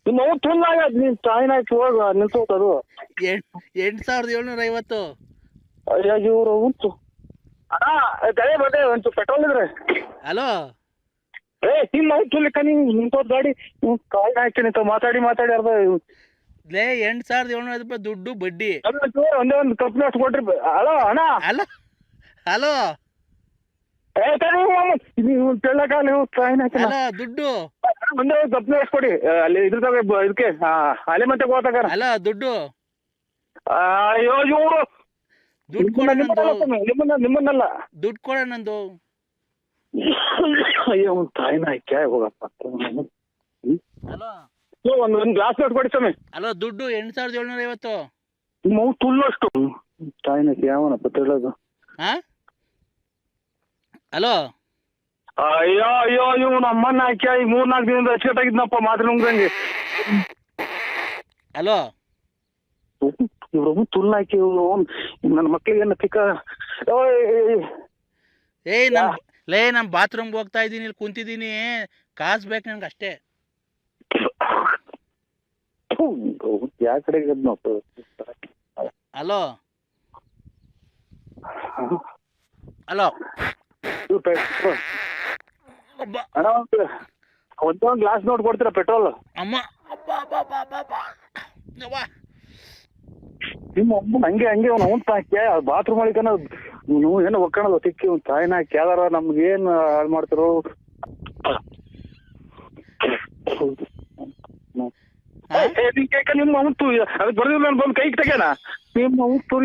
ನಿಮ್ಮ ಅವ್ನು ತುಲ್ಲಾಗ ನೀನ್ ತಾಯಿನ ಹಾಕಿ ಹೋಗ ನಿಲ್ಸೋದು 8750. ಅಯ್ಯ ಇವ್ರು ಉಂಟು ಅಣ್ಣ ಗಳೆ ಬರ್ತೇ ಒಂಚೂರು ಪೆಟ್ರೋಲ್ ಇದ್ರೆ. ಹಲೋ ನಿಮ್ಮ ಅವ್ನು ತುಲ್ಲಿಕ್ಕ ನೀವು ನಿಂತೋದ್ ಗಾಡಿ ಕಾಯಿನ ಹಾಕಿ ನಿಂತ ಮಾತಾಡಿ ಅರ್ಧ ಲೇ 8750 ರೂಪಾಯಿ ದುಡ್ಡು ಬಡ್ಡಿ. ಒಂದೇ ಒಂದು ಕಪ್ನ ಅಷ್ಟು ಕೊಟ್ರಿ. ಹಲೋ ಅಣ್ಣ ಹಲೋ ಹಲೋ ನೀವು ತೆಳ್ಳಕ ನೀವು ಕಾಯಿನ ಹಾಕಿ ಹಲೋ ದುಡ್ಡು ಒಂದೇ ಒಂದು ಕಪ್ನ ಅಷ್ಟು ಕೊಡಿ ಅಲ್ಲಿ ಇದ್ರದಾಗ ಇದಕ್ಕೆ ಅಲೆ ಮತ್ತೆ ಹೋಗ್ತಾರ. ಹಲೋ ದುಡ್ಡು ಅಯ್ಯೋ ಇವರು ದುಡ್ಡು ಕೊಡ ನಂದು. ನಿಮ್ಮನ್ನಲ್ಲ ದುಡ್ಡು ಕೊಡ ನಂದು. ಅಯ್ಯೋ ಒಂದು ತಾಯಿನ ಹಾಕಿ ಹೋಗಪ್ಪ. ಹಲೋ ಒಂದು ಗ್ಲಾಸ್ ನೋಟ್ ಕೊಡಿ ಸ್ವಾಮಿ. ಹಲೋ ದುಡ್ಡು 8750. ನಿಮ್ಮ ತುಳ್ಳಷ್ಟು ತಾಯಿನ ಯಾವನಪ್ಪ ತೆಳ್ಳದು. ಹಾ ಹಲೋ ಅಯ್ಯೋ ಅಯ್ಯೋ ಇವ್ ನಮ್ಮನ್ನ ಹಾಕಿ 3-4 ದಿನದಿಂದ ಅಚ್ಚುಕಟ್ಟಾಗಿದ್ನಪ್ಪ ಮಾತ್ರ ನುಂಗಂಗೆ. ಹಲೋ ಇವ್ರೊಬ್ಬ ತುಳ್ಳ ಹಾಕಿ ನನ್ನ ಮಕ್ಳಿಗೆ ಏನ ತಿಕ್ಕ. ನಾನು ಬಾತ್ರೂಮ್ಗೆ ಹೋಗ್ತಾ ಇದ್ದೀನಿ, ಇಲ್ಲಿ ಕುಂತಿದ್ದೀನಿ, ಕಾಸು ಬೇಕು ನನ್ಗೆ ಅಷ್ಟೇ. ಯಾವ ಕಡೆಗೆ ಹಲೋ ಹಲೋ ಅಣ್ಣ ಒಂದೊಂದು ಗ್ಲಾಸ್ ನೋಟ್ ಕೊಡ್ತೀರಾ ಪೆಟ್ರೋಲ್? ಅಮ್ಮ ನಿಮ್ಮ ಅಮ್ಮ ಹಂಗೆ ಅವ್ನು ಹಾಕಿ ಬಾತ್ರೂಮ್ ಒಳಗನ ನೀವು ಏನೋ ಒಕ್ಕಣದ ತಿಕ್ಕಿ ಒಂದು ತಾಯಿನ ಕೇಳಾರ ನಮ್ಗೇನು ಹಾಳು ಮಾಡ್ತಾರೋ. ನಿಮ್ಮ ಅವತ್ತು ಅದಕ್ಕೆ ಬರ್ದಿಲ್ಲ ಬಂದು ಕೈಗೆ ತೆಗ್ಯಾನ ನಿಮ್ಮ ಅವತ್ತು